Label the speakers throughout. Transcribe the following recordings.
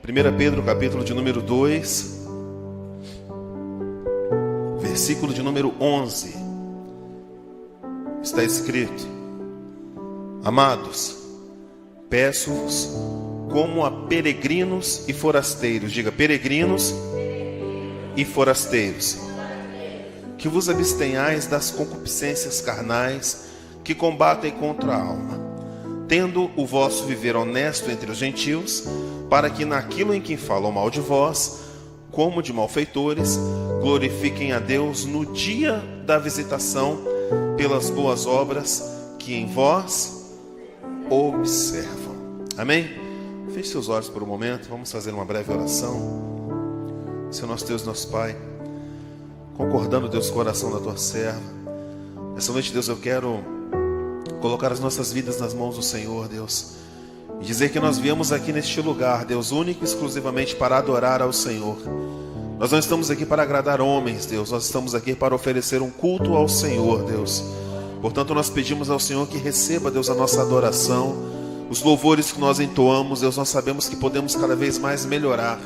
Speaker 1: 1 Pedro capítulo de número 2, versículo de número 11, está escrito: Amados, peço-vos como a peregrinos e forasteiros, diga peregrinos e forasteiros, que vos abstenhais das concupiscências carnais que combatem contra a alma, tendo o vosso viver honesto entre os gentios, para que naquilo em que falam mal de vós, como de malfeitores, glorifiquem a Deus no dia da visitação pelas boas obras que em vós observam. Amém? Feche seus olhos por um momento, vamos fazer uma breve oração. Senhor nosso Deus, nosso Pai, concordando, Deus, com o coração da tua serva, essa noite, Deus, eu quero colocar as nossas vidas nas mãos do Senhor, Deus, e dizer que nós viemos aqui neste lugar, Deus, único e exclusivamente para adorar ao Senhor. Nós não estamos aqui para agradar homens, Deus, nós estamos aqui para oferecer um culto ao Senhor, Deus. Portanto, nós pedimos ao Senhor que receba, Deus, a nossa adoração, os louvores que nós entoamos, Deus, nós sabemos que podemos cada vez mais melhorar,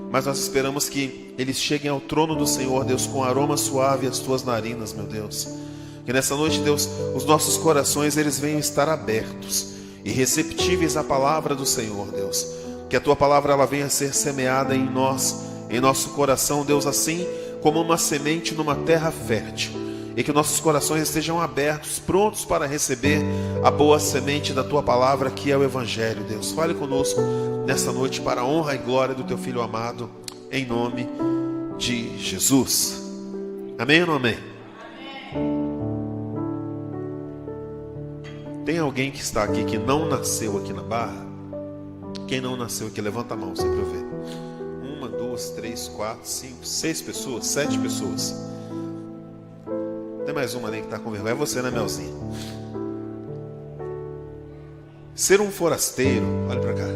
Speaker 1: mas nós esperamos que eles cheguem ao trono do Senhor, Deus, com aroma suave às tuas narinas, meu Deus. Que nessa noite, Deus, os nossos corações, eles venham estar abertos e receptíveis à palavra do Senhor, Deus. Que a tua palavra, ela venha a ser semeada em nós, em nosso coração, Deus, assim como uma semente numa terra fértil. E que nossos corações estejam abertos, prontos para receber a boa semente da tua palavra, que é o Evangelho, Deus. Fale conosco nessa noite para a honra e glória do teu Filho amado, em nome de Jesus. Amém ou não amém? Tem alguém que está aqui que não nasceu aqui na Barra? Quem não nasceu aqui, levanta a mão, só para eu ver. 1, 2, 3, 4, 5, 6 pessoas, 7 pessoas. Tem mais uma ali que está com vergonha. É você, né, Melzinha? Ser um forasteiro, olha para cá,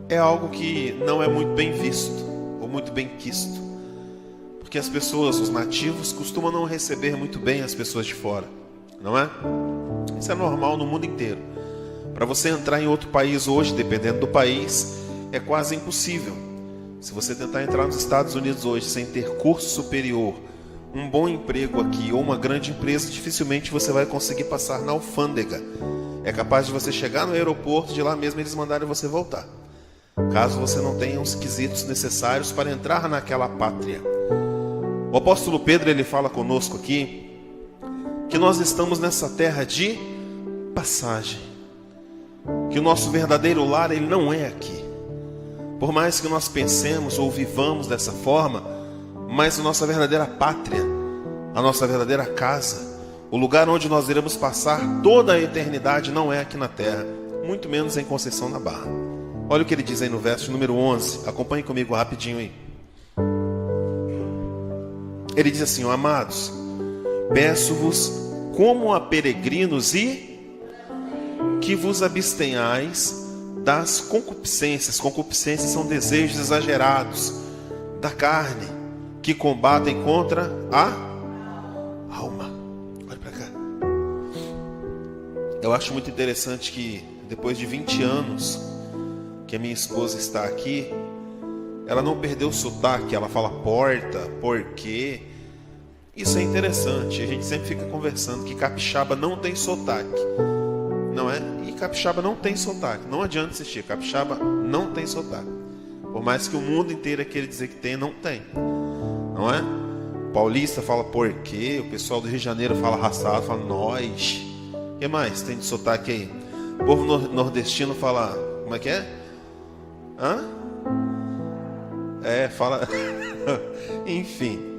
Speaker 1: é algo que não é muito bem visto ou muito bem quisto, porque as pessoas, os nativos, costumam não receber muito bem as pessoas de fora, não é? Isso é normal no mundo inteiro. Para você entrar em outro país hoje, dependendo do país, é quase impossível. Se você tentar entrar nos Estados Unidos hoje sem ter curso superior, um bom emprego aqui ou uma grande empresa, dificilmente você vai conseguir passar na alfândega. É capaz de você chegar no aeroporto, de lá mesmo eles mandarem você voltar, caso você não tenha os quesitos necessários para entrar naquela pátria. O apóstolo Pedro, ele fala conosco aqui que nós estamos nessa terra de passagem, que o nosso verdadeiro lar, ele não é aqui. Por mais que nós pensemos ou vivamos dessa forma, mas a nossa verdadeira pátria, a nossa verdadeira casa, o lugar onde nós iremos passar toda a eternidade não é aqui na terra, muito menos em Conceição da Barra. Olha o que ele diz aí no verso número 11, acompanhe comigo rapidinho aí. Ele diz assim: Amados, peço-vos como a peregrinos e que vos abstenhais das concupiscências. Concupiscências são desejos exagerados da carne, que combatem contra a alma. Olha para cá. Eu acho muito interessante que depois de 20 anos que a minha esposa está aqui, ela não perdeu o sotaque. Ela fala porta, porquê. Isso é interessante. A gente sempre fica conversando que capixaba não tem sotaque, não é? E capixaba não tem sotaque. Não adianta insistir, capixaba não tem sotaque. Por mais que o mundo inteiro queira dizer que tem, não tem. Não é? Paulista fala porquê, o pessoal do Rio de Janeiro fala arrastado, fala nós. O que mais tem de sotaque aí? O povo nordestino fala, como é que é? Hã? É, fala. Enfim.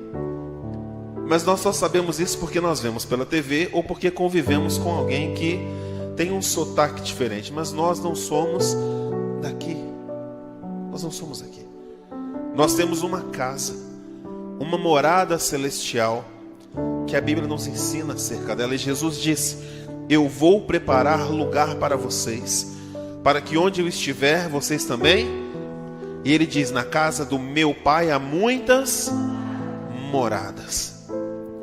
Speaker 1: Mas nós só sabemos isso porque nós vemos pela TV ou porque convivemos com alguém que tem um sotaque diferente. Mas nós não somos daqui. Nós não somos daqui. Nós temos uma casa, uma morada celestial, que a Bíblia nos ensina acerca dela. E Jesus disse: eu vou preparar lugar para vocês, para que onde eu estiver, vocês também. E ele diz: na casa do meu Pai há muitas moradas.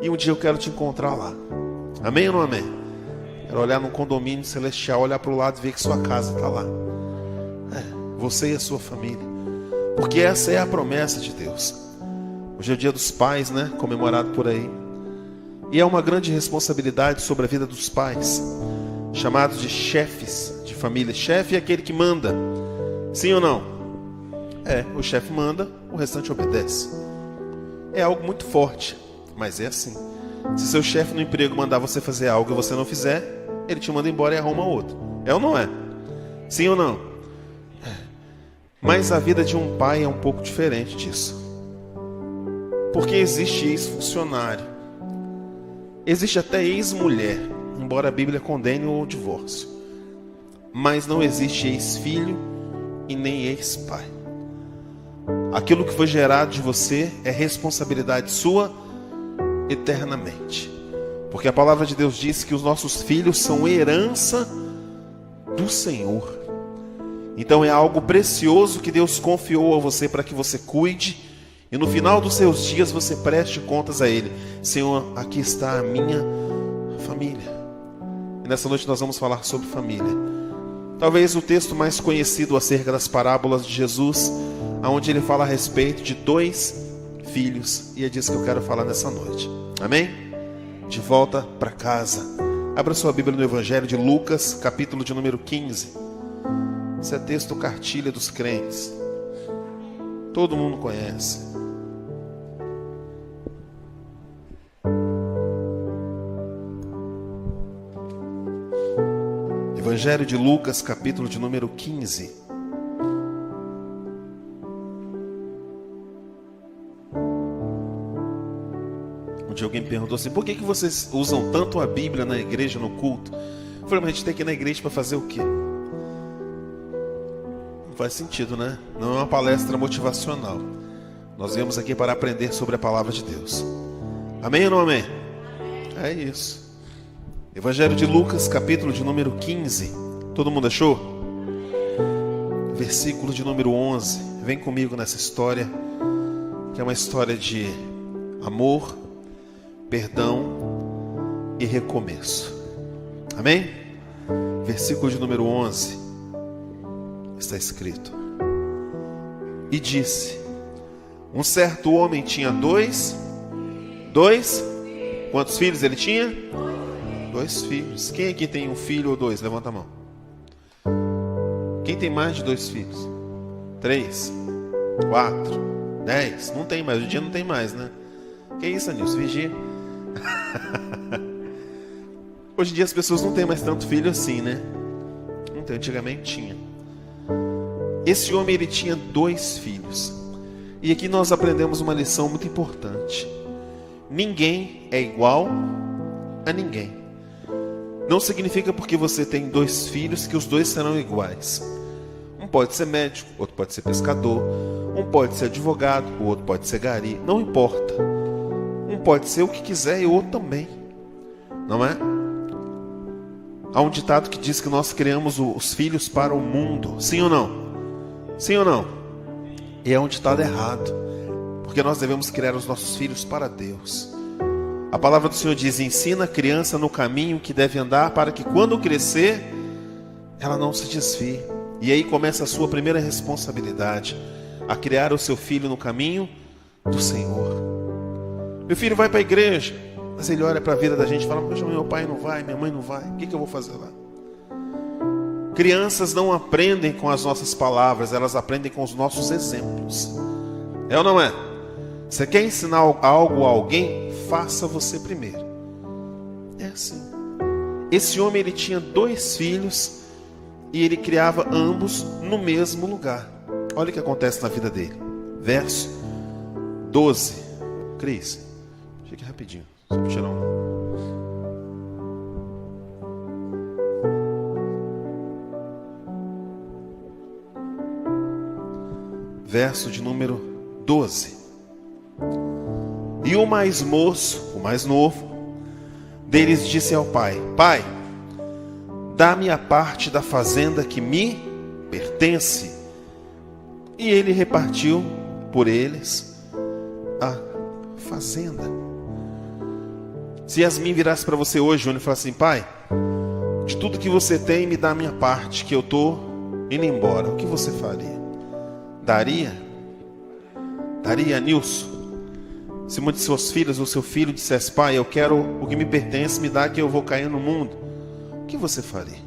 Speaker 1: E um dia eu quero te encontrar lá. Amém ou não amém? Quero olhar num condomínio celestial, olhar para o lado e ver que sua casa está lá. você e a sua família, porque essa é a promessa de Deus. Hoje é o Dia dos Pais, né? Comemorado por aí. E é uma grande responsabilidade sobre a vida dos pais, chamados de chefes de família. Chefe é aquele que manda, sim ou não? O chefe manda, o restante obedece. É algo muito forte, mas é assim. Se seu chefe no emprego mandar você fazer algo e você não fizer, ele te manda embora e arruma outro. É ou não é? Sim ou não? Mas a vida de um pai é um pouco diferente disso. Porque existe ex-funcionário, existe até ex-mulher, embora a Bíblia condene o divórcio. Mas não existe ex-filho e nem ex-pai. Aquilo que foi gerado de você é responsabilidade sua eternamente. Porque a palavra de Deus diz que os nossos filhos são herança do Senhor. Então é algo precioso que Deus confiou a você para que você cuide. E no final dos seus dias você preste contas a Ele. Senhor, aqui está a minha família. E nessa noite nós vamos falar sobre família. Talvez o texto mais conhecido acerca das parábolas de Jesus, onde Ele fala a respeito de 2 filhos. E é disso que eu quero falar nessa noite. Amém? De volta para casa. Abra sua Bíblia no Evangelho de Lucas, capítulo de número 15. Esse é texto cartilha dos crentes. Todo mundo conhece. Evangelho de Lucas, capítulo de número 15. Um dia alguém me perguntou assim: por que vocês usam tanto a Bíblia na igreja, no culto? Eu falei: mas a gente tem que ir na igreja para fazer o quê? Não faz sentido, né? Não é uma palestra motivacional. Nós viemos aqui para aprender sobre a palavra de Deus. Amém ou não amém? É isso. Evangelho de Lucas, capítulo de número 15. Todo mundo achou? Versículo de número 11. Vem comigo nessa história, que é uma história de amor, perdão e recomeço. Amém? Versículo de número 11. Está escrito: e disse: um certo homem tinha dois. Quantos filhos ele tinha? 2 filhos. Quem aqui tem um filho ou 2? Levanta a mão. Quem tem mais de 2 filhos? 3, 4, 10. Não tem mais, hoje em dia não tem mais, né? Que isso, Anilson? Vigia. Hoje em dia as pessoas não têm mais tanto filho assim, né? Não tem, antigamente tinha. Esse homem, ele tinha 2 filhos. E aqui nós aprendemos uma lição muito importante. Ninguém é igual a ninguém. Não significa porque você tem 2 filhos que os 2 serão iguais. Um pode ser médico, outro pode ser pescador. Um pode ser advogado, o outro pode ser gari. Não importa. Um pode ser o que quiser e o outro também. Não é? Há um ditado que diz que nós criamos os filhos para o mundo. Sim ou não? Sim ou não? E é um ditado errado. Porque nós devemos criar os nossos filhos para Deus. A palavra do Senhor diz: ensina a criança no caminho que deve andar, para que quando crescer, ela não se desvie. E aí começa a sua primeira responsabilidade, a criar o seu filho no caminho do Senhor. Meu filho vai para a igreja, mas ele olha para a vida da gente e fala: poxa, meu pai não vai, minha mãe não vai, o que eu vou fazer lá? Crianças não aprendem com as nossas palavras, elas aprendem com os nossos exemplos. É ou não é? Você quer ensinar algo a alguém? Faça você primeiro. É assim. Esse homem, ele tinha 2 filhos e ele criava ambos no mesmo lugar. Olha o que acontece na vida dele. Verso 12. Cris, fique rapidinho, só para tirar um. Verso de número 12. E o mais moço, o mais novo deles, disse ao pai: pai, dá-me a parte da fazenda que me pertence. E ele repartiu por eles a fazenda. Se Yasmin virasse para você hoje, Júnior, e falasse assim: pai, de tudo que você tem, me dá a minha parte, que eu estou indo embora, o que você faria? daria, Nilson, se uma de suas filhas ou seu filho dissesse: pai, eu quero o que me pertence, me dá que eu vou cair no mundo, o que você faria?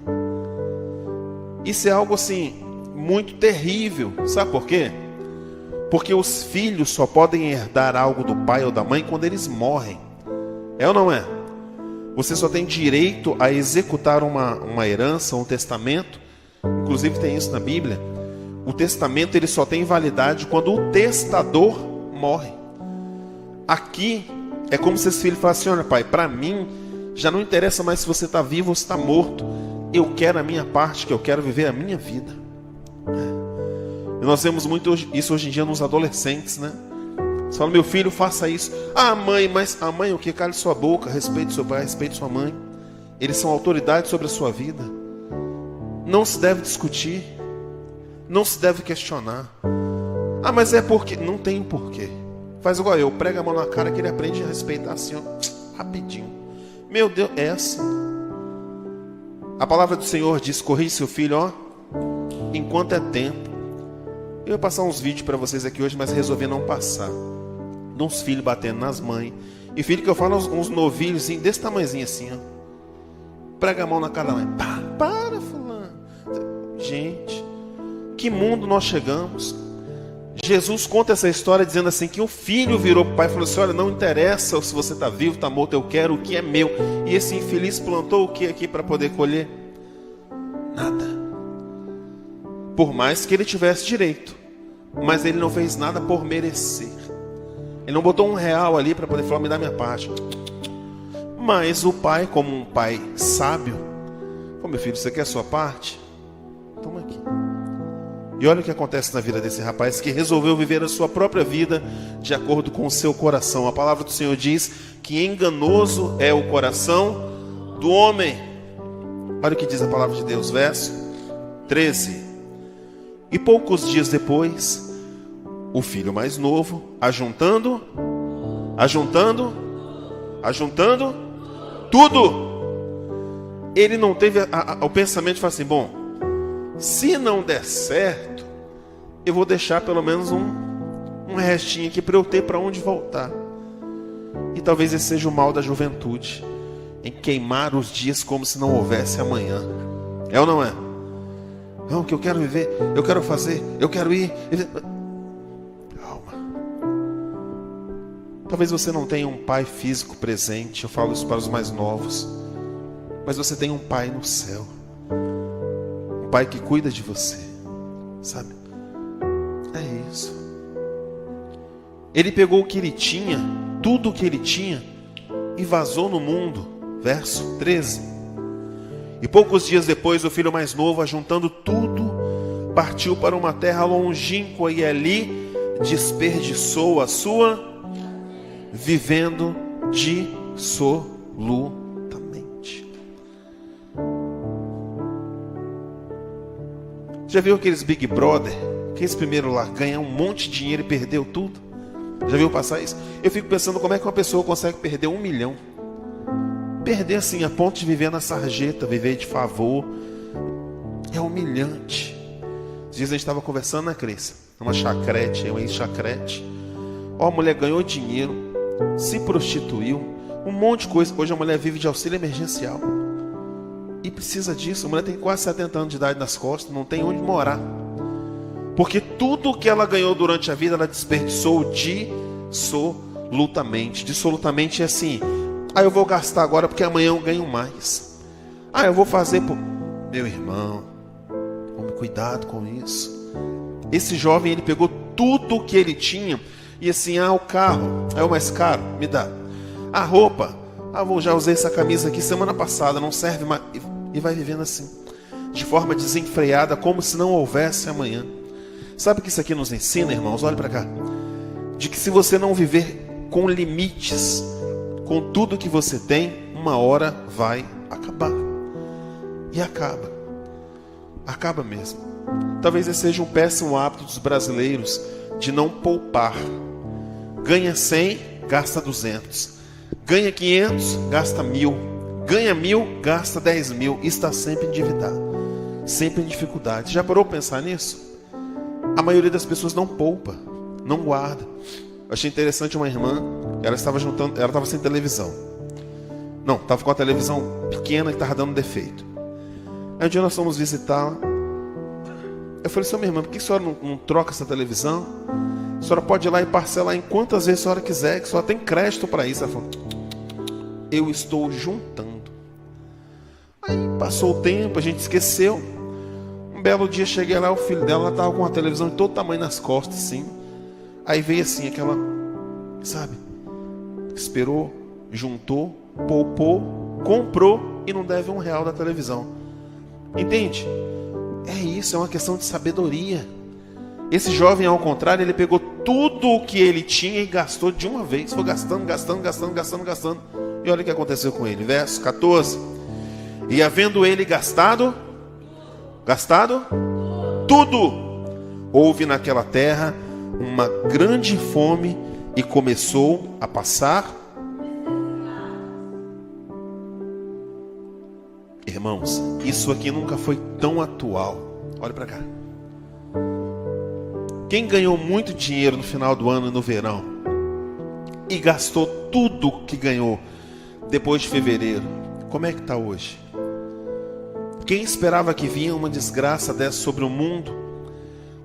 Speaker 1: Isso é algo assim, muito terrível. Sabe por quê? Porque os filhos só podem herdar algo do pai ou da mãe quando eles morrem. É ou não é? Você só tem direito a executar uma herança, um testamento. Inclusive tem isso na Bíblia. O testamento ele só tem validade quando o testador morre. Aqui é como se esse filho falasse: olha pai, para mim já não interessa mais se você está vivo ou se está morto. Eu quero a minha parte, que eu quero viver a minha vida. E nós vemos muito isso hoje em dia nos adolescentes, né? Você fala: meu filho, faça isso. Ah, mãe, mas a mãe o que? Cale sua boca, respeite seu pai, respeite sua mãe. Eles são autoridade sobre a sua vida. Não se deve discutir, não se deve questionar. Ah, mas é porque... Não tem porquê. Faz igual eu, prega a mão na cara que ele aprende a respeitar assim, ó, rapidinho. Meu Deus, é assim. A palavra do Senhor diz: corrige seu filho, ó, enquanto é tempo. Eu ia passar uns vídeos para vocês aqui hoje, mas resolvi não passar. De uns filhos batendo nas mães. E filho que eu falo, uns novilhos desse tamanhozinho assim, ó. Prega a mão na cara da mãe. Para, fulano. Gente, que mundo nós chegamos. Jesus conta essa história dizendo assim, que o filho virou para o pai e falou assim: olha, não interessa se você está vivo, está morto, eu quero o que é meu. E esse infeliz plantou o que aqui para poder colher? Nada. Por mais que ele tivesse direito, mas ele não fez nada por merecer. Ele não botou R$1 ali para poder falar: me dá minha parte. Mas o pai, como um pai sábio, falou: meu filho, você quer a sua parte? Toma aqui. E olha o que acontece na vida desse rapaz, que resolveu viver a sua própria vida de acordo com o seu coração. A palavra do Senhor diz que enganoso é o coração do homem. Olha o que diz a palavra de Deus, verso 13. E poucos dias depois, o filho mais novo, ajuntando tudo. Ele não teve o pensamento de falar assim: bom, se não der certo, eu vou deixar pelo menos um restinho aqui para eu ter para onde voltar. E talvez esse seja o mal da juventude, em queimar os dias como se não houvesse amanhã. É ou não é? Não, que eu quero viver, eu quero fazer, eu quero ir. Calma. Talvez você não tenha um pai físico presente, eu falo isso para os mais novos, mas você tem um pai no céu. Um pai que cuida de você, sabe? É isso. Ele pegou o que ele tinha, tudo o que ele tinha, e vazou no mundo. Verso 13. E poucos dias depois, o filho mais novo, ajuntando tudo, partiu para uma terra longínqua e ali desperdiçou a sua, vivendo dissolutamente. Já viu aqueles Big Brother? Que esse primeiro lá ganha um monte de dinheiro e perdeu tudo? Já viu passar isso? Eu fico pensando como é que uma pessoa consegue perder 1 milhão. Perder assim a ponto de viver na sarjeta, viver de favor. É humilhante. Esses dias a gente estava conversando na Cris, numa chacrete, uma ex-chacrete. Ó, a mulher ganhou dinheiro, se prostituiu, um monte de coisa. Hoje a mulher vive de auxílio emergencial. E precisa disso. A mulher tem quase 70 anos de idade nas costas, não tem onde morar. Porque tudo que ela ganhou durante a vida, ela desperdiçou dissolutamente. Dissolutamente é assim: ah, eu vou gastar agora porque amanhã eu ganho mais. Ah, eu vou fazer por... Meu irmão, tome cuidado com isso. Esse jovem, ele pegou tudo o que ele tinha e assim: ah, o carro é o mais caro, me dá. A roupa, ah, já usei essa camisa aqui semana passada, não serve mais. E vai vivendo assim, de forma desenfreada, como se não houvesse amanhã. Sabe o que isso aqui nos ensina, irmãos? Olha para cá. De que se você não viver com limites, com tudo que você tem, uma hora vai acabar. E acaba. Acaba mesmo. Talvez esse seja um péssimo hábito dos brasileiros, de não poupar. Ganha 100, gasta 200. Ganha 500, gasta 1.000. Ganha 1.000, gasta 10.000. E está sempre endividado, sempre em dificuldade. Já parou para pensar nisso? A maioria das pessoas não poupa, não guarda. Eu achei interessante uma irmã, ela estava sem televisão. Não, estava com a televisão pequena que estava dando defeito. Aí um dia nós fomos visitá-la. Eu falei, minha irmã, por que a senhora não troca essa televisão? A senhora pode ir lá e parcelar em quantas vezes a senhora quiser, que a senhora tem crédito para isso. Ela falou, eu estou juntando. Aí passou o tempo, a gente esqueceu. Um belo dia cheguei lá, o filho dela estava com uma televisão de todo tamanho nas costas, assim. Aí veio assim, aquela, sabe, esperou, juntou, poupou, comprou e não deve R$1 da televisão. Entende? É isso, é uma questão de sabedoria. Esse jovem, ao contrário, ele pegou tudo o que ele tinha e gastou de uma vez. Foi gastando. E olha o que aconteceu com ele. Verso 14. E havendo ele gastado tudo, houve naquela terra uma grande fome e começou a passar. Irmãos, isso aqui nunca foi tão atual. Olha para cá. Quem ganhou muito dinheiro no final do ano e no verão e gastou tudo que ganhou depois de fevereiro, como é que está hoje? Quem esperava que vinha uma desgraça dessa sobre o mundo,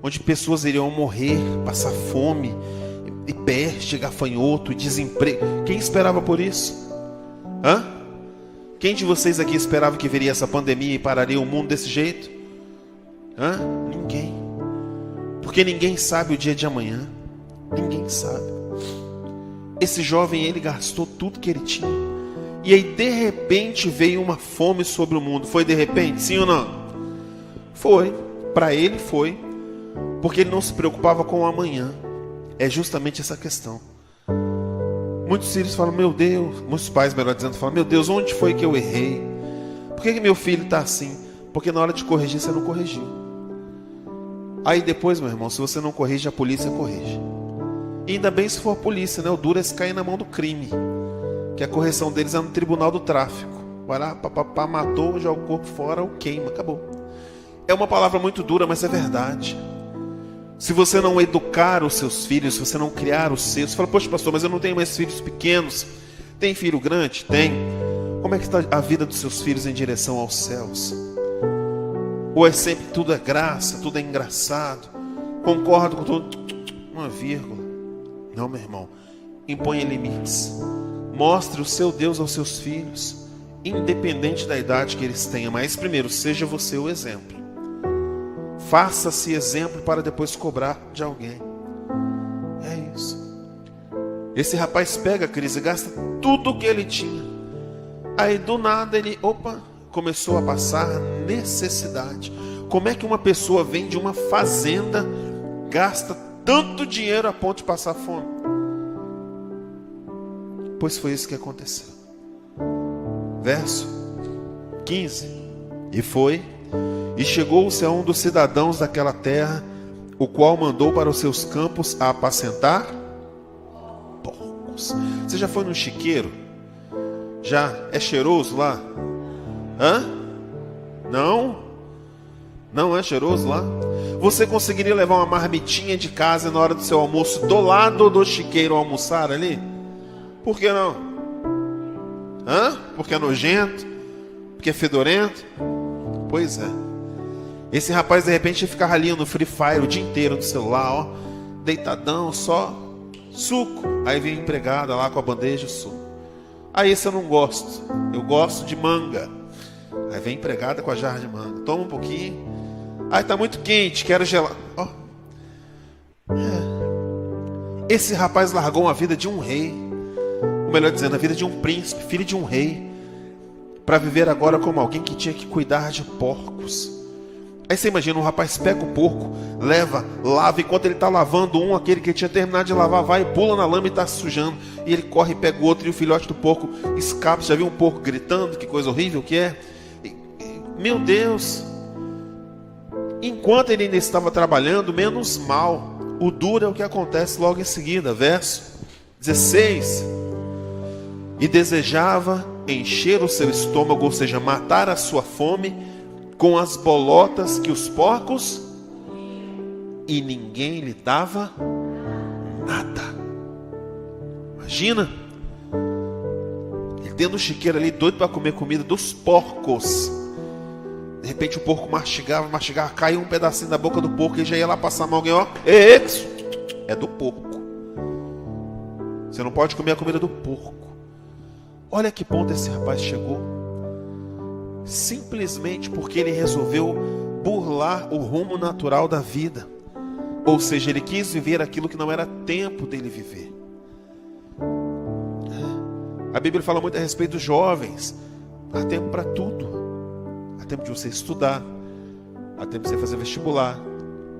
Speaker 1: onde pessoas iriam morrer, passar fome, e peste, gafanhoto, desemprego? Quem esperava por isso? Quem de vocês aqui esperava que viria essa pandemia e pararia o mundo desse jeito? Ninguém. Porque ninguém sabe o dia de amanhã. Ninguém sabe. Esse jovem, ele gastou tudo que ele tinha. E aí de repente veio uma fome sobre o mundo. Foi de repente, sim ou não? Foi. Para ele foi. Porque ele não se preocupava com o amanhã. É justamente essa questão. Muitos filhos falam, meu Deus. Muitos pais, melhor dizendo, falam, meu Deus, onde foi que eu errei? Por que meu filho está assim? Porque na hora de corrigir você não corrigiu. Aí depois, meu irmão, se você não corrige, a polícia corrige. E ainda bem se for a polícia, né? O duro é se cair na mão do crime. Que a correção deles é no tribunal do tráfico. Vai lá, papapá, matou, joga o corpo fora ou queima, acabou. É uma palavra muito dura, mas é verdade. Se você não educar os seus filhos, se você não criar os seus, você fala, poxa pastor, mas eu não tenho mais filhos pequenos. Tem filho grande? Tem. Como é que está a vida dos seus filhos em direção aos céus? Ou é sempre tudo é graça, tudo é engraçado? Concordo com tudo? Uma vírgula. Não, meu irmão. Imponha limites. Mostre o seu Deus aos seus filhos, independente da idade que eles tenham. Mas primeiro, seja você o exemplo. Faça-se exemplo para depois cobrar de alguém. É isso. Esse rapaz pega a crise e gasta tudo o que ele tinha. Aí do nada ele, começou a passar necessidade. Como é que uma pessoa vem de uma fazenda, gasta tanto dinheiro a ponto de passar fome? Pois foi isso que aconteceu. Verso 15. E foi, e chegou-se a um dos cidadãos daquela terra, o qual mandou para os seus campos a apacentar porcos. Você já foi no chiqueiro? Já? É cheiroso lá? Não? Não é cheiroso lá? Você conseguiria levar uma marmitinha de casa na hora do seu almoço do lado do chiqueiro almoçar ali? Por que não? Porque é nojento? Porque é fedorento? Pois é. Esse rapaz de repente ficava ali no Free Fire o dia inteiro no celular, deitadão, só suco. Aí vem a empregada lá com a bandeja de suco. Aí esse eu não gosto. Eu gosto de manga. Aí vem empregada com a jarra de manga. Toma um pouquinho. Aí tá muito quente, quero gelado. Esse rapaz largou uma vida de um rei. Ou melhor dizendo, a vida de um príncipe, filho de um rei, para viver agora como alguém que tinha que cuidar de porcos. Aí você imagina, um rapaz pega o porco, leva, lava, enquanto ele está lavando aquele que tinha terminado de lavar, vai e pula na lama e está se sujando. E ele corre e pega o outro, e o filhote do porco escapa. Já viu um porco gritando? Que coisa horrível que é. Meu Deus. Enquanto ele ainda estava trabalhando, menos mal. O duro é o que acontece logo em seguida. Verso 16. E desejava encher o seu estômago, ou seja, matar a sua fome, com as bolotas que os porcos... e ninguém lhe dava nada. Imagina, ele dentro do chiqueiro ali, doido para comer comida dos porcos. De repente o porco mastigava, caiu um pedacinho da boca do porco e já ia lá passar mal. Alguém, ó, é do porco. Você não pode comer a comida do porco. Olha que ponto esse rapaz chegou. Simplesmente porque ele resolveu burlar o rumo natural da vida. Ou seja, ele quis viver aquilo que não era tempo dele viver. A Bíblia fala muito a respeito dos jovens. Há tempo para tudo. Há tempo de você estudar. Há tempo de você fazer vestibular,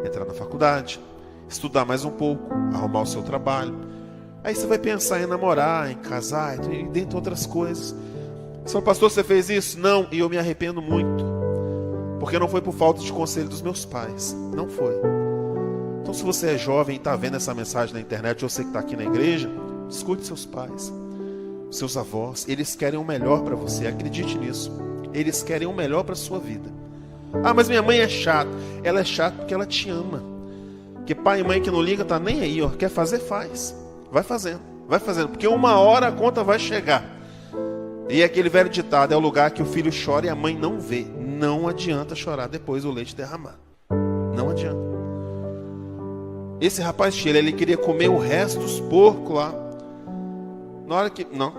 Speaker 1: entrar na faculdade, estudar mais um pouco, arrumar o seu trabalho. Aí você vai pensar em namorar, em casar, e dentre outras coisas. Você fala, pastor, você fez isso? Não, e eu me arrependo muito. Porque não foi por falta de conselho dos meus pais. Não foi. Então, se você é jovem e está vendo essa mensagem na internet, ou você que está aqui na igreja, escute seus pais, seus avós. Eles querem o melhor para você, acredite nisso. Eles querem o melhor para a sua vida. Ah, mas minha mãe é chata. Ela é chata porque ela te ama. Porque pai e mãe que não liga, tá nem aí, ó. Quer fazer, faz. Vai fazendo, vai fazendo. Porque uma hora a conta vai chegar. E aquele velho ditado, é o lugar que o filho chora e a mãe não vê. Não adianta chorar depois do leite derramar. Não adianta. Esse rapaz Sheila, ele queria comer o resto dos porcos lá. Na hora que... Não.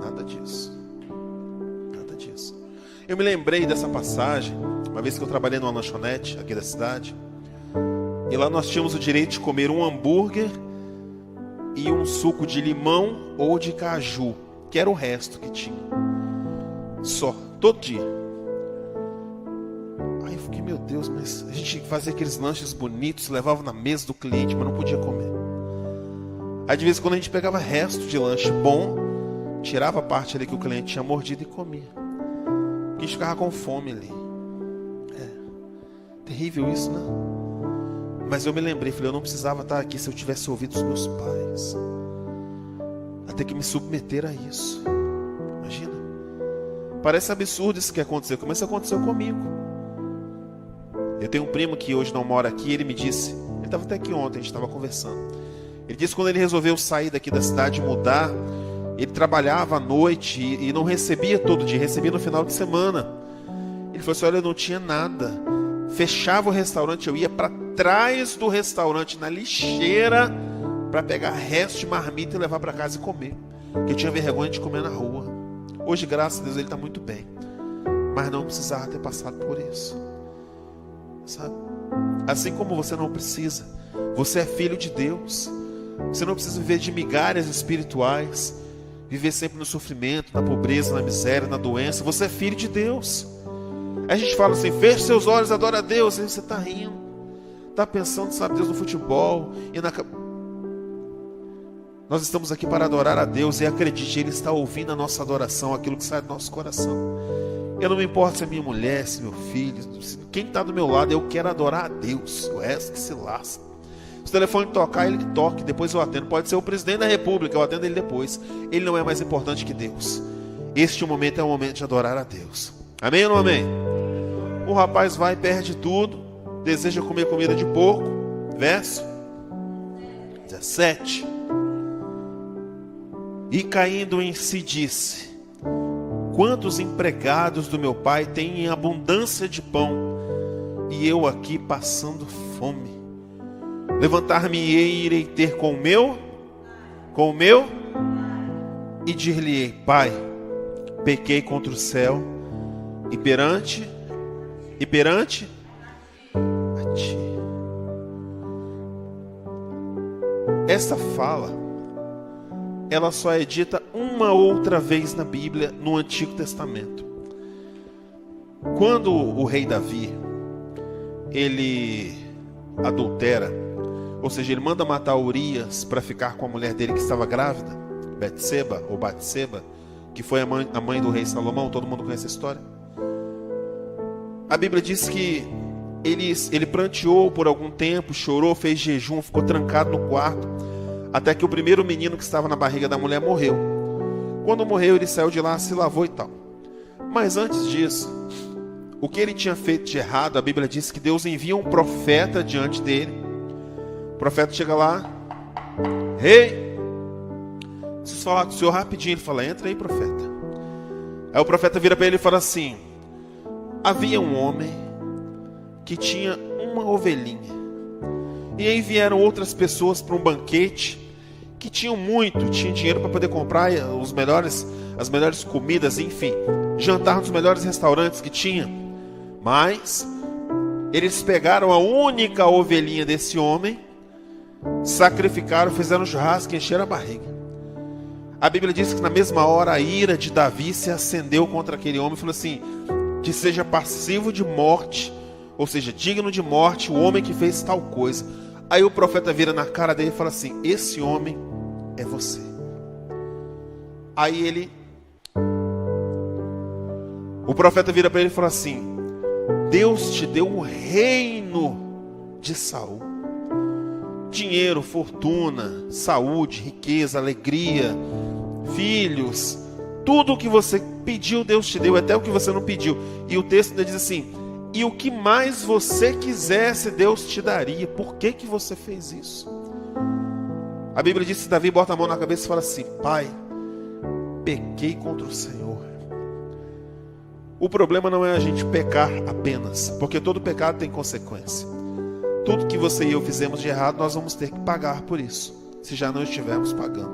Speaker 1: Nada disso. Nada disso. Eu me lembrei dessa passagem, uma vez que eu trabalhei numa lanchonete aqui da cidade. E lá nós tínhamos o direito de comer um hambúrguer e um suco de limão ou de caju, que era o resto que tinha. Só, todo dia. Aí eu fiquei, meu Deus, mas a gente fazia aqueles lanches bonitos, levava na mesa do cliente, mas não podia comer. Aí de vez em quando a gente pegava resto de lanche bom, tirava a parte ali que o cliente tinha mordido e comia. Porque a gente ficava com fome ali. É terrível isso, né? Mas eu me lembrei, falei, eu não precisava estar aqui se eu tivesse ouvido os meus pais. Até que me submeter a isso. Imagina. Parece absurdo isso que aconteceu, mas isso aconteceu comigo. Eu tenho um primo que hoje não mora aqui, ele me disse, ele estava até aqui ontem, a gente estava conversando. Ele disse que quando ele resolveu sair daqui da cidade, mudar, ele trabalhava à noite e não recebia todo dia, recebia no final de semana. Ele falou assim, olha, eu não tinha nada. Fechava o restaurante, eu ia para trás do restaurante, na lixeira, para pegar resto de marmita e levar para casa e comer. Porque eu tinha vergonha de comer na rua. Hoje, graças a Deus, ele está muito bem. Mas não precisava ter passado por isso. Sabe? Assim como você não precisa. Você é filho de Deus. Você não precisa viver de migalhas espirituais. Viver sempre no sofrimento, na pobreza, na miséria, na doença. Você é filho de Deus. Aí a gente fala assim, feche seus olhos, adora a Deus. Aí você está rindo. Está pensando, sabe, Deus no futebol. Nós estamos aqui para adorar a Deus. E acredite, Ele está ouvindo a nossa adoração, aquilo que sai do nosso coração. Eu não me importo se é minha mulher, se é meu filho, quem está do meu lado, eu quero adorar a Deus. O resto que se lasca. Se o telefone tocar, ele toque, depois eu atendo. Pode ser o presidente da república, eu atendo ele depois. Ele não é mais importante que Deus. Este momento é o momento de adorar a Deus. Amém ou não amém? O rapaz vai e perde tudo, deseja comer comida de porco. Verso 17. E caindo em si disse, quantos empregados do meu pai têm em abundância de pão, e eu aqui passando fome? Levantar-me-ei e irei ter com o meu, e dir-lhe-ei, Pai, pequei contra o céu, e perante a ti. Esta fala, ela só é dita uma outra vez na Bíblia, no Antigo Testamento. Quando o rei Davi, ele adultera, ou seja, ele manda matar Urias para ficar com a mulher dele que estava grávida, Batseba, que foi a mãe do rei Salomão, todo mundo conhece a história. A Bíblia diz que ele pranteou por algum tempo, chorou, fez jejum, ficou trancado no quarto, até que o primeiro menino que estava na barriga da mulher morreu. Quando morreu, ele saiu de lá, se lavou e tal. Mas antes disso, o que ele tinha feito de errado, a Bíblia diz que Deus envia um profeta diante dele. O profeta chega lá: rei, preciso falar com o senhor rapidinho. Ele fala: entra aí, profeta. Aí o profeta vira para ele e fala assim: havia um homem que tinha uma ovelhinha, e aí vieram outras pessoas para um banquete, que tinham dinheiro para poder comprar as melhores comidas, enfim, jantar nos melhores restaurantes que tinha. Mas eles pegaram a única ovelhinha desse homem, sacrificaram, fizeram um churrasco e encheram a barriga. A Bíblia diz que na mesma hora a ira de Davi se acendeu contra aquele homem e falou assim: que seja passivo de morte, ou seja, digno de morte, o homem que fez tal coisa. Aí o profeta vira na cara dele e fala assim: esse homem é você. Aí o profeta vira para ele e fala assim: Deus te deu o reino de Saul, dinheiro, fortuna, saúde, riqueza, alegria, filhos, tudo o que você pediu Deus te deu, até o que você não pediu. E o texto ainda diz assim: e o que mais você quisesse Deus te daria. Por que que você fez isso? A Bíblia diz que Davi bota a mão na cabeça e fala assim: pai, pequei contra o Senhor. O problema não é a gente pecar apenas, porque todo pecado tem consequência. Tudo que você e eu fizemos de errado, nós vamos ter que pagar por isso, se já não estivermos pagando.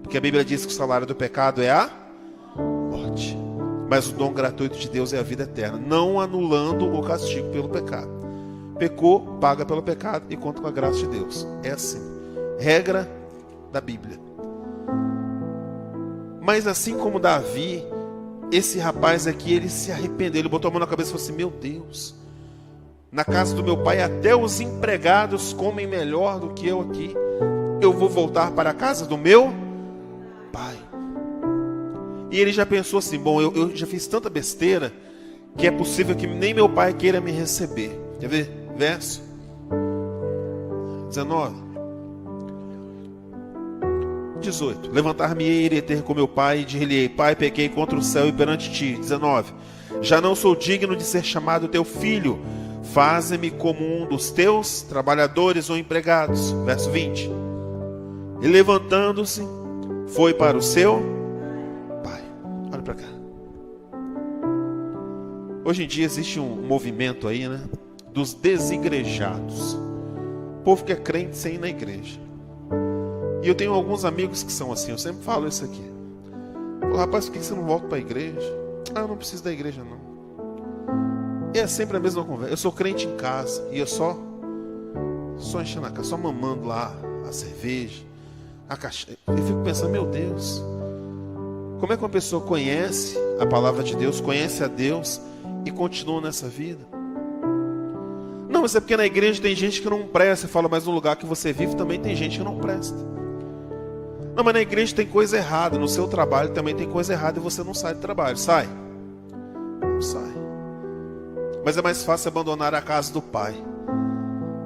Speaker 1: Porque a Bíblia diz que o salário do pecado é a morte, mas o dom gratuito de Deus é a vida eterna, não anulando o castigo pelo pecado. Pecou, paga pelo pecado e conta com a graça de Deus. É assim, regra da Bíblia. Mas assim como Davi, esse rapaz aqui, ele se arrependeu, ele botou a mão na cabeça e falou assim: meu Deus, na casa do meu pai até os empregados comem melhor do que eu aqui, eu vou voltar para a casa do meu pai. E ele já pensou assim: bom, eu já fiz tanta besteira que é possível que nem meu pai queira me receber. Quer ver? Verso 19. 18. Levantar-me-ei e irei ter com meu pai e dir-lhe-ei: pai, pequei contra o céu e perante ti. 19. Já não sou digno de ser chamado teu filho, faze-me como um dos teus trabalhadores ou empregados. Verso 20. E levantando-se, foi para o seu pai. Olha para cá. Hoje em dia existe um movimento aí, né, dos desigrejados. O povo que é crente sem ir na igreja. E eu tenho alguns amigos que são assim, eu sempre falo isso aqui. Falo: rapaz, por que você não volta para a igreja? Ah, eu não preciso da igreja não. E é sempre a mesma conversa. Eu sou crente em casa e eu só enchendo a casa, só mamando lá a cerveja, a cachaça. Eu fico pensando: meu Deus, como é que uma pessoa conhece a palavra de Deus, conhece a Deus e continua nessa vida? Não, mas é porque na igreja tem gente que não presta. Eu falo: mas no lugar que você vive também tem gente que não presta. Não, mas na igreja tem coisa errada, no seu trabalho também tem coisa errada e você não sai do trabalho. Sai? Não sai. Mas é mais fácil abandonar a casa do pai.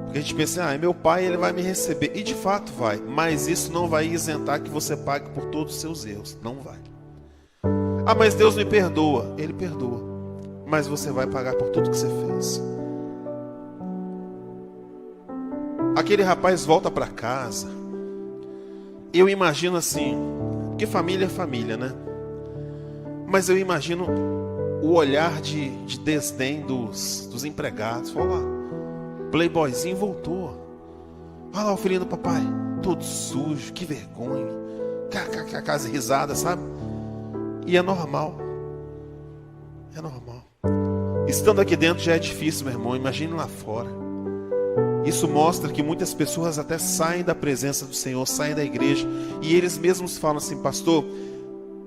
Speaker 1: Porque a gente pensa: ah, meu pai, ele vai me receber. E de fato vai, mas isso não vai isentar que você pague por todos os seus erros. Não vai. Ah, mas Deus me perdoa. Ele perdoa, mas você vai pagar por tudo que você fez. Aquele rapaz volta para casa. Eu imagino assim, porque família é família, né? Mas eu imagino o olhar de desdém dos empregados. Olha lá, playboyzinho voltou. Olha lá o filhinho do papai, todo sujo, que vergonha. A casa risada, sabe? E é normal. É normal. Estando aqui dentro já é difícil, meu irmão. Imagine lá fora. Isso mostra que muitas pessoas até saem da presença do Senhor, saem da igreja, e eles mesmos falam assim: pastor,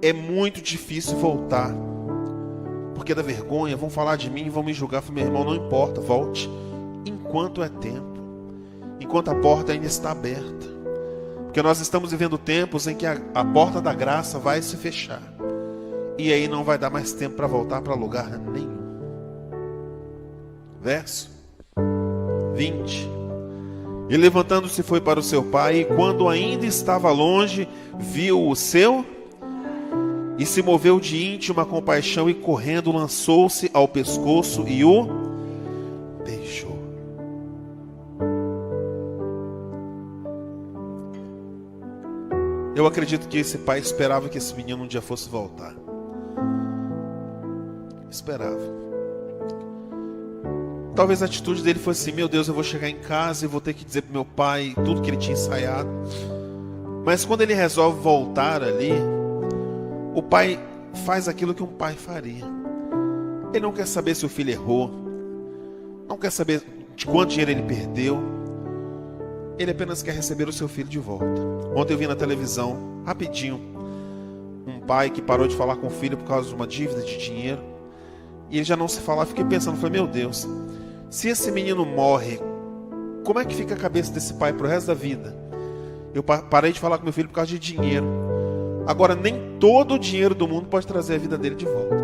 Speaker 1: é muito difícil voltar, porque da vergonha, vão falar de mim, vão me julgar. Eu falei: meu irmão, não importa, volte, enquanto é tempo, enquanto a porta ainda está aberta, porque nós estamos vivendo tempos em que a porta da graça vai se fechar, e aí não vai dar mais tempo para voltar para lugar nenhum. Verso 20. E levantando-se foi para o seu pai, e quando ainda estava longe, viu o seu E se moveu de íntima compaixão e correndo lançou-se ao pescoço e o beijou. Eu acredito que esse pai esperava que esse menino um dia fosse voltar. Esperava. Talvez a atitude dele fosse assim: meu Deus, eu vou chegar em casa e vou ter que dizer para meu pai tudo que ele tinha ensaiado. Mas quando ele resolve voltar ali, o pai faz aquilo que um pai faria. Ele não quer saber se o filho errou, não quer saber de quanto dinheiro ele perdeu. Ele apenas quer receber o seu filho de volta. Ontem eu vi na televisão, rapidinho, um pai que parou de falar com o filho por causa de uma dívida de dinheiro. E ele já não se falava. Fiquei pensando, falei, meu Deus, se esse menino morre, como é que fica a cabeça desse pai pro resto da vida? Eu parei de falar com meu filho por causa de dinheiro. Agora, nem todo o dinheiro do mundo pode trazer a vida dele de volta,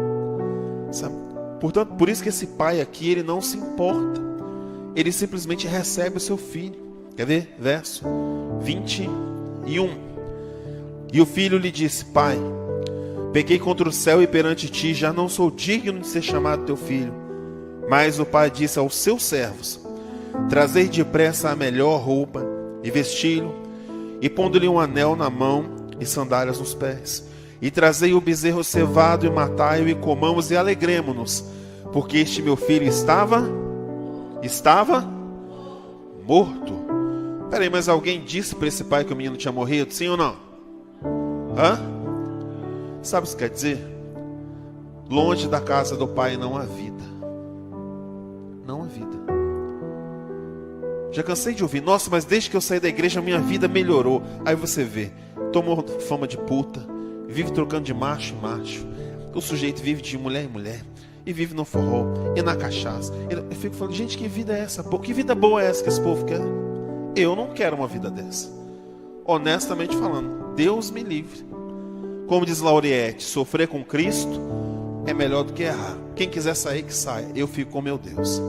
Speaker 1: sabe? Portanto, por isso que esse pai aqui, ele não se importa. Ele simplesmente recebe o seu filho. Quer ver? Verso 21. E o filho lhe disse: pai, pequei contra o céu e perante ti, já não sou digno de ser chamado teu filho. Mas o pai disse aos seus servos: trazei depressa a melhor roupa e vesti-lo, e pondo-lhe um anel na mão e sandálias nos pés. E trazei o bezerro cevado e matai-o, e comamos e alegremo-nos, porque este meu filho estava morto. Peraí, mas alguém disse para esse pai que o menino tinha morrido? Sim ou não? Sabe o que isso quer dizer? Longe da casa do pai não há vida. Não há vida. Já cansei de ouvir: nossa, mas desde que eu saí da igreja minha vida melhorou. Aí você vê, tomou fama de puta, vive trocando de macho em macho. O sujeito vive de mulher em mulher, e vive no forró, e na cachaça. Eu fico falando, gente, que vida é essa? Que vida boa é essa que esse povo quer? Eu não quero uma vida dessa. Honestamente falando, Deus me livre. Como diz Lauriette, sofrer com Cristo é melhor do que errar. Quem quiser sair, que saia. Eu fico com meu Deus.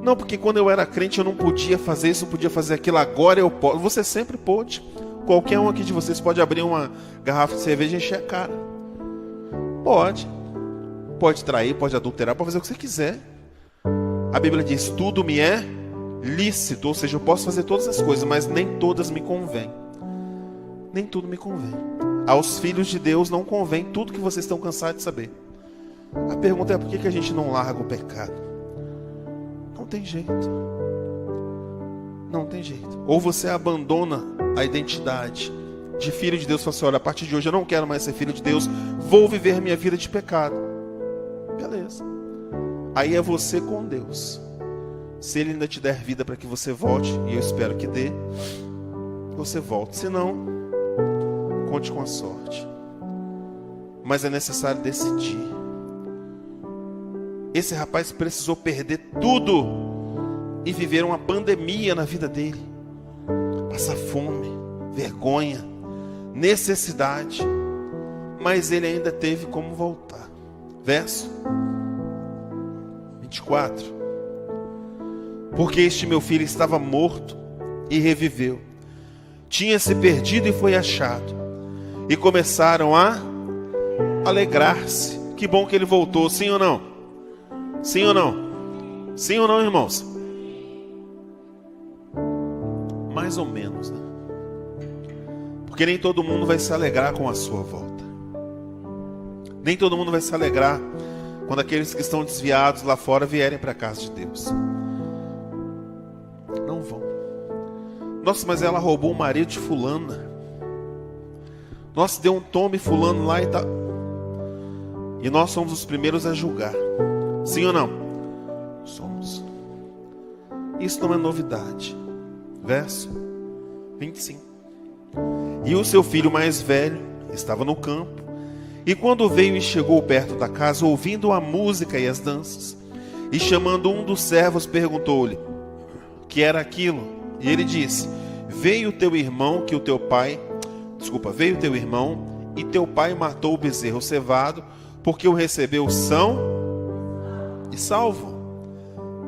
Speaker 1: Não, porque quando eu era crente eu não podia fazer isso, não podia fazer aquilo. Agora eu posso. Você sempre pôde. Qualquer um aqui de vocês pode abrir uma garrafa de cerveja e encher a cara. Pode. Pode trair, pode adulterar, pode fazer o que você quiser. A Bíblia diz: tudo me é lícito, ou seja, eu posso fazer todas as coisas, mas nem todas me convêm. Nem tudo me convém. Aos filhos de Deus não convém tudo que vocês estão cansados de saber. A pergunta é: por que a gente não larga o pecado? Não tem jeito. Não tem jeito. Ou você abandona a identidade de filho de Deus e fala assim: olha, a partir de hoje eu não quero mais ser filho de Deus, vou viver minha vida de pecado. Beleza. Aí é você com Deus. Se Ele ainda te der vida para que você volte, e eu espero que dê, você volte. Se não, conte com a sorte. Mas é necessário decidir. Esse rapaz precisou perder tudo e viver uma pandemia na vida dele. Passar fome, vergonha, necessidade. Mas ele ainda teve como voltar. Verso 24. Porque este meu filho estava morto e reviveu. Tinha se perdido e foi achado. E começaram a alegrar-se. Que bom que ele voltou, sim ou não? Sim ou não? Sim ou não, irmãos? Mais ou menos, né? Porque nem todo mundo vai se alegrar com a sua volta. Nem todo mundo vai se alegrar quando aqueles que estão desviados lá fora vierem para a casa de Deus. Não vão. Nossa, mas ela roubou o marido de fulana. Nossa, deu um tombe fulano lá e tá. E nós somos os primeiros a julgar. Sim ou não? Somos. Isso não é novidade. Verso 25. E o seu filho mais velho estava no campo. E quando veio e chegou perto da casa, ouvindo a música e as danças, e chamando um dos servos, perguntou-lhe o que era aquilo. E ele disse: veio teu irmão e teu pai matou o bezerro cevado, porque o recebeu são e salvo.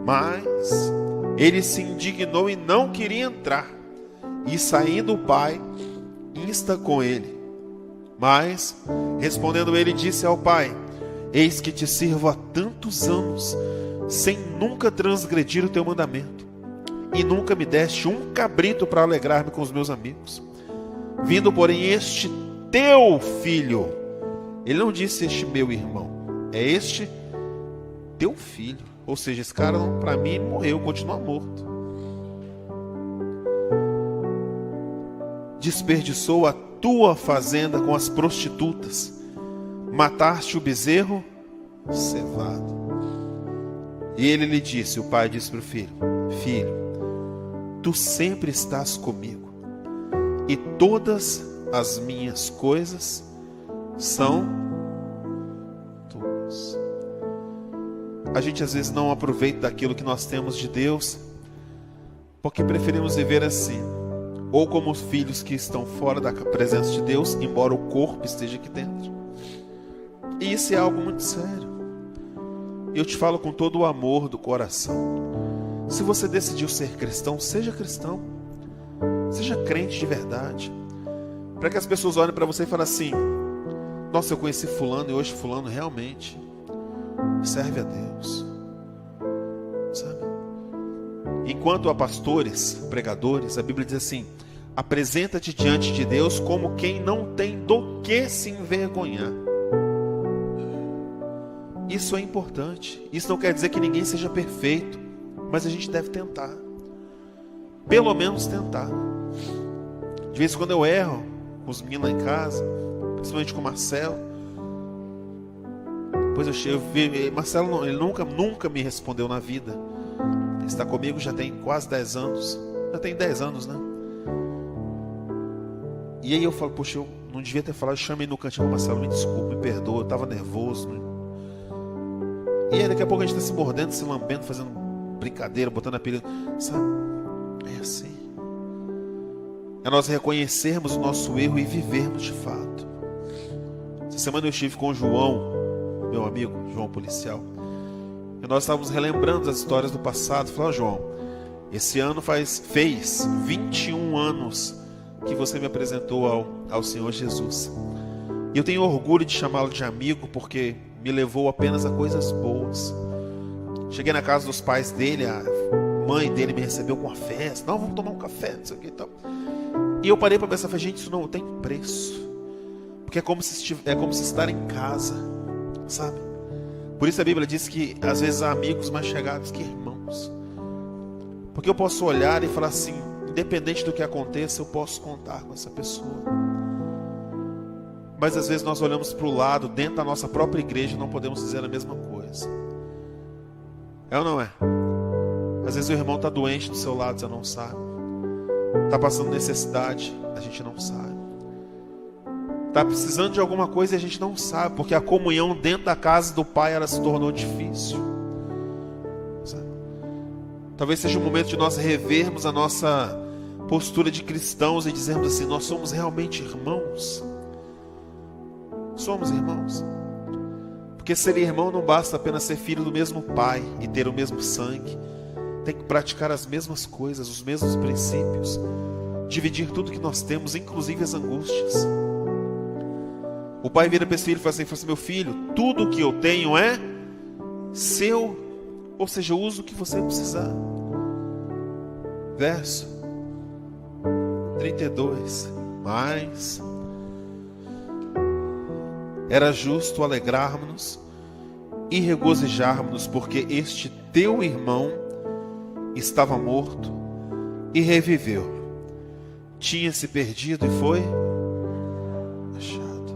Speaker 1: Mas ele se indignou e não queria entrar. E saindo o pai, insta com ele. Mas, respondendo ele, disse ao pai: eis que te sirvo há tantos anos, sem nunca transgredir o teu mandamento, e nunca me deste um cabrito para alegrar-me com os meus amigos. Vindo, porém, este teu filho, ele não disse este meu irmão, é este teu filho. Ou seja, esse cara, para mim, morreu, continua morto. Desperdiçou a tua fazenda com as prostitutas, mataste o bezerro cevado. E ele lhe disse, o pai disse para o filho: filho, tu sempre estás comigo, e todas as minhas coisas são tuas. A gente às vezes não aproveita daquilo que nós temos de Deus, porque preferimos viver assim, ou como os filhos que estão fora da presença de Deus, embora o corpo esteja aqui dentro. E isso é algo muito sério. Eu te falo com todo o amor do coração. Se você decidiu ser cristão, seja cristão. Seja crente de verdade. Para que as pessoas olhem para você e falem assim: nossa, eu conheci fulano e hoje fulano realmente serve a Deus. Sabe? Enquanto há pastores, pregadores, a Bíblia diz assim: apresenta-te diante de Deus como quem não tem do que se envergonhar. Isso é importante. Isso não quer dizer que ninguém seja perfeito, mas a gente deve tentar. Pelo menos tentar. De vez em quando eu erro com os meninos lá em casa, principalmente com o Marcelo. Depois eu vi, Marcelo não, ele nunca me respondeu na vida. Ele está comigo já tem quase 10 anos. Já tem 10 anos, né? E aí eu falo, poxa, eu não devia ter falado. Eu chamei no cantinho: Marcelo, me desculpa, me perdoa, eu estava nervoso. E aí daqui a pouco a gente está se mordendo, se lambendo, fazendo brincadeira, botando apelido. Sabe? É assim. É nós reconhecermos o nosso erro e vivermos de fato. Essa semana eu estive com o João, meu amigo, João policial. E nós estávamos relembrando as histórias do passado. Falei: João, esse ano fez 21 anos que você me apresentou ao Senhor Jesus. E eu tenho orgulho de chamá-lo de amigo, porque me levou apenas a coisas boas. Cheguei na casa dos pais dele, a mãe dele me recebeu com uma festa. Não, vamos tomar um café, não sei o que e tal. E eu parei para pensar, gente, isso não tem preço. Porque é como se estar em casa, sabe? Por isso a Bíblia diz que às vezes há amigos mais chegados que irmãos. Porque eu posso olhar e falar assim: independente do que aconteça, eu posso contar com essa pessoa. Mas às vezes nós olhamos para o lado, dentro da nossa própria igreja, e não podemos dizer a mesma coisa. É ou não é? Às vezes o irmão está doente do seu lado, você não sabe. Está passando necessidade, a gente não sabe. Está precisando de alguma coisa e a gente não sabe, porque a comunhão dentro da casa do Pai, ela se tornou difícil. Sabe? Talvez seja o momento de nós revermos a nossa postura de cristãos e dizermos assim: nós somos realmente irmãos? Somos irmãos. Porque ser irmão não basta apenas ser filho do mesmo pai e ter o mesmo sangue. Tem que praticar as mesmas coisas, os mesmos princípios. Dividir tudo que nós temos, inclusive as angústias. O pai vira para esse filho e fala assim: meu filho, tudo que eu tenho é seu. Ou seja, eu uso o que você precisar. Verso 32. Mas era justo alegrarmos-nos e regozijarmos-nos, porque este teu irmão estava morto e reviveu, tinha se perdido e foi achado.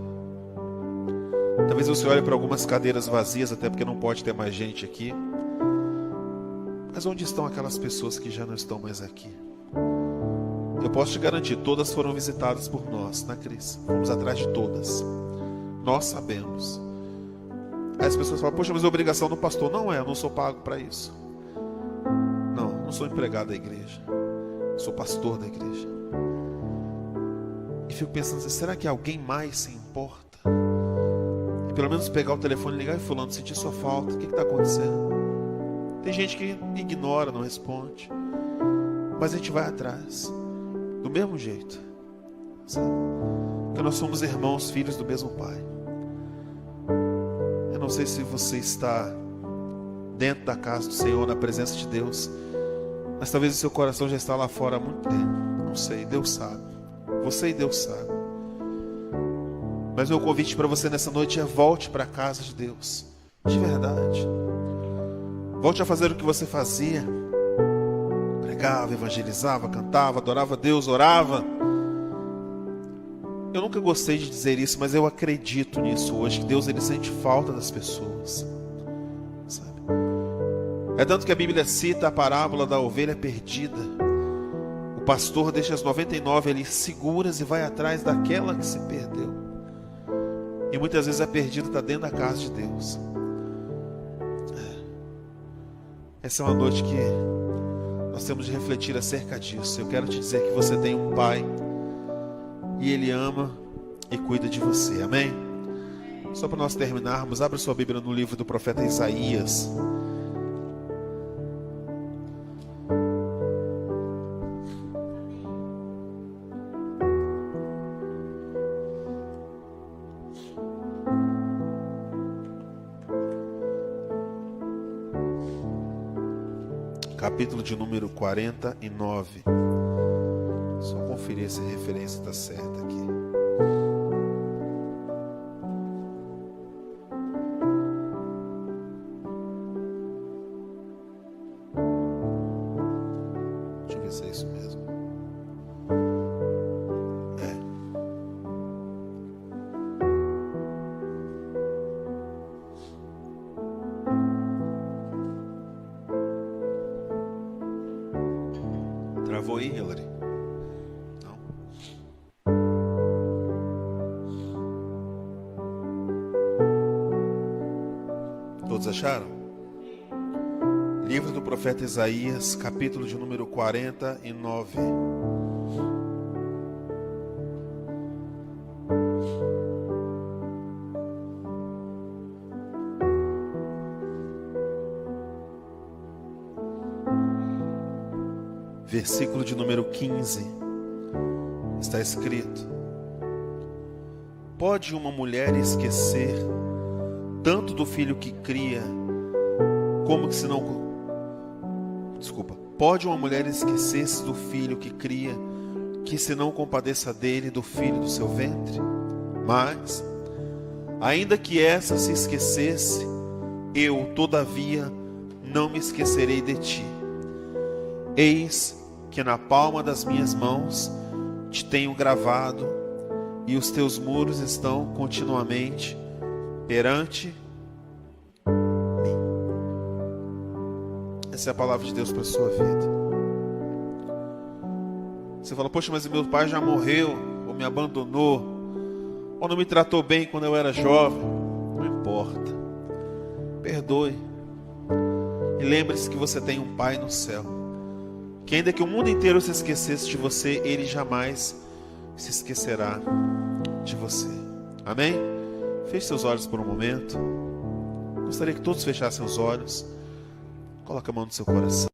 Speaker 1: Talvez você olhe para algumas cadeiras vazias, até porque não pode ter mais gente aqui. Mas onde estão aquelas pessoas que já não estão mais aqui? Eu posso te garantir, todas foram visitadas por nós na crise. Fomos atrás de todas. Nós sabemos. Aí as pessoas falam: poxa, mas é obrigação do pastor. Não é, eu não sou pago para isso. Não sou empregado da igreja. Sou pastor da igreja. E fico pensando assim: será que alguém mais se importa? E pelo menos pegar o telefone e ligar: e fulano, senti sua falta, o que está acontecendo? Tem gente que ignora, não responde. Mas a gente vai atrás. Do mesmo jeito. sabe? Porque nós somos irmãos, filhos do mesmo Pai. Eu não sei se você está dentro da casa do Senhor, na presença de Deus, mas talvez o seu coração já está lá fora há muito tempo. Não sei, Deus sabe. Você e Deus sabe. Mas meu convite para você nessa noite é: volte para a casa de Deus, de verdade. Volte a fazer o que você fazia. Pregava, evangelizava, cantava, adorava a Deus, orava. Eu nunca gostei de dizer isso, mas eu acredito nisso hoje, que Deus, ele sente falta das pessoas, sabe? É tanto que a Bíblia cita a parábola da ovelha perdida. O pastor deixa as 99 ali seguras e vai atrás daquela que se perdeu. E muitas vezes a perdida está dentro da casa de Deus. Essa é uma noite que nós temos de refletir acerca disso. Eu quero te dizer que você tem um Pai e Ele ama e cuida de você, amém? Só para nós terminarmos, abra sua Bíblia no livro do profeta Isaías. Capítulo de número 49. Só conferir se a referência está certa aqui. Deixa eu ver se é isso mesmo. Travou aí, Hillary? Não. Todos acharam? Livro do profeta Isaías, capítulo de número 49. Versículo de número 15, está escrito: pode uma mulher esquecer tanto do filho que cria, como que se não... Pode uma mulher esquecer-se do filho que cria, que se não compadeça dele, do filho do seu ventre? Mas, ainda que essa se esquecesse, eu, todavia, não me esquecerei de ti. Eis que na palma das minhas mãos te tenho gravado, e os teus muros estão continuamente perante mim. Essa é a palavra de Deus para a sua vida. Você fala: poxa, mas meu pai já morreu, ou me abandonou, ou não me tratou bem quando eu era jovem. Não importa. Perdoe. E lembre-se que você tem um Pai no céu, que ainda que o mundo inteiro se esquecesse de você, Ele jamais se esquecerá de você. Amém? Feche seus olhos por um momento. Gostaria que todos fechassem os olhos. Coloque a mão no seu coração.